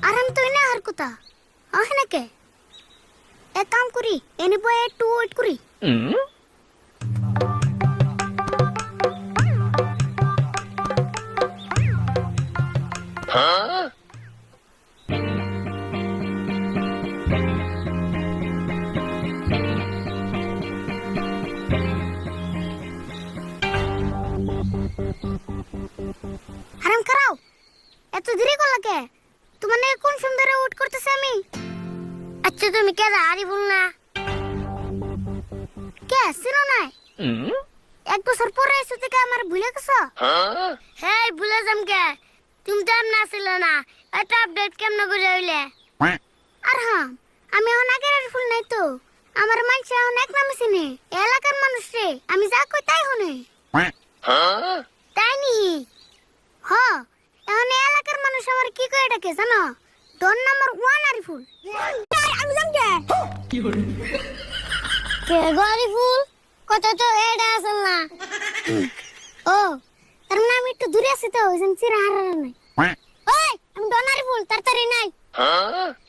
আরাম তো না আর কথা আহে নাকে এক কাম করি এনে বয়ে একটু ওয়েট করি আরাম করাও এত দেরি করলা কে তোমার নাকি কোন সুন্দরে ওয়েট করতেছে আমি আচ্ছা তুমি কে আরি বল না কে সিনো নাই এক বছর পরে এসে থেকে আমার ভুলে গেছো হ্যাঁ ভুলে যাম কে তুমি তো এমন ছিল না এটা আপডেট কেমন করে হইলে আর হ্যাঁ আমি এখন আগের ফুল নাই তো আমার মানুষ এখন এক নামে চিনি এলাকার মানুষ রে আমি যা কই তাই শুনে তাই নি হ্যাঁ এখন এলাকার মানুষ আমার কি কই ডাকে জানো ডন নাম্বার 1 আরিফুল আমি জান কে কে গরিফুল কত তো এডা আসল না ও তার মানে আমি একটু দূরে আছি তো ওইজন চিরা হারার নাই ওই আমি ডন আরিফুল তাড়াতাড়ি নাই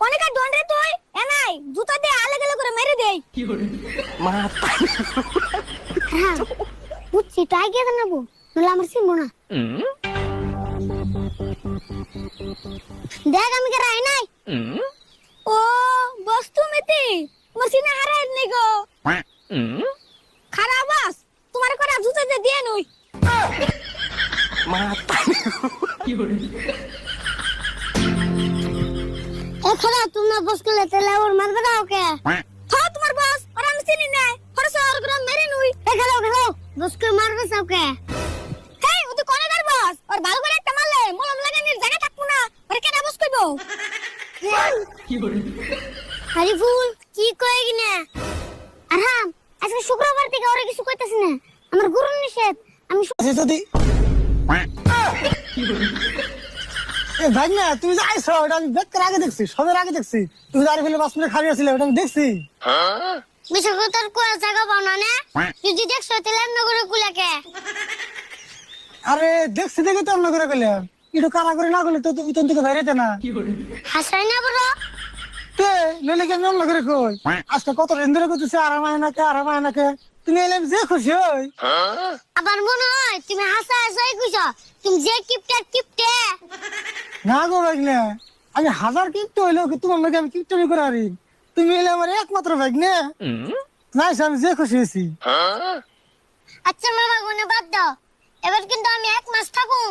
অনেক ডন রে তুই এ নাই জুতা দিয়ে আলে গেলে করে মেরে দেই কি করে মা হ্যাঁ বুঝছি টাই গিয়ে জানাবো নলে আমার চিনবো না দেখ আমি কে রাই নাই ও বস তুমিতে মসিনা হারাই নি গো খারাপ বাস তোমার করে জুতা দিয়ে নই মা কি করে এখানে তুমি বস করলে তেলে ওর মারবে না ওকে হ্যাঁ তোমার বস আর আমি চিনি না ফরস আর গ্রাম মেরে নই এখানে বস কে মারবে সবকে হেই ও তো কোনে বস আর ভালো করে একটা মারলে মলম লাগানোর জায়গা থাকবো না আর কেন বস কইবো কি করে আরিফুল কি কই কিনা আরাম আজকে শুক্রবার থেকে ওরে কিছু কইতাছ না আমার গুরু নিষেধ আমি যদি এ ভাই না তুমি যে আইছো ওটা আমি বেক করে আগে দেখছি সবের আগে দেখছি তুমি যে আরিফুলের 5 মিনিট খালি আছিলে ওটা আমি দেখছি বিশ্বকতার কোয়া জায়গা বানা না যদি দেখছ তাহলে এমন করে কুলাকে আরে দেখছি দেখে তো অন্য করে গেলাম একটু কারা করে না গেলে তো তুমি তো থেকে বাইরেতে না হাসাই না বড় তে লইলে কেন অন্য করে কই আজকে কত দিন ধরে কইতেছে আরাম আয় নাকে তুমি এলে যে খুশি হই আবার মনে হয় তুমি হাসাই কইছ তুমি যে কিপটে না গো ভাই না আমি হাজার কিপটে হইলেও কি তোমার লগে আমি কিপটে করে আরি তুমি এলে আমার একমাত্র ভাই না নাইস আমি যে খুশি হইছি আচ্ছা মামা গুনে বাদ দাও এবার কিন্তু আমি 1 মাস থাকুম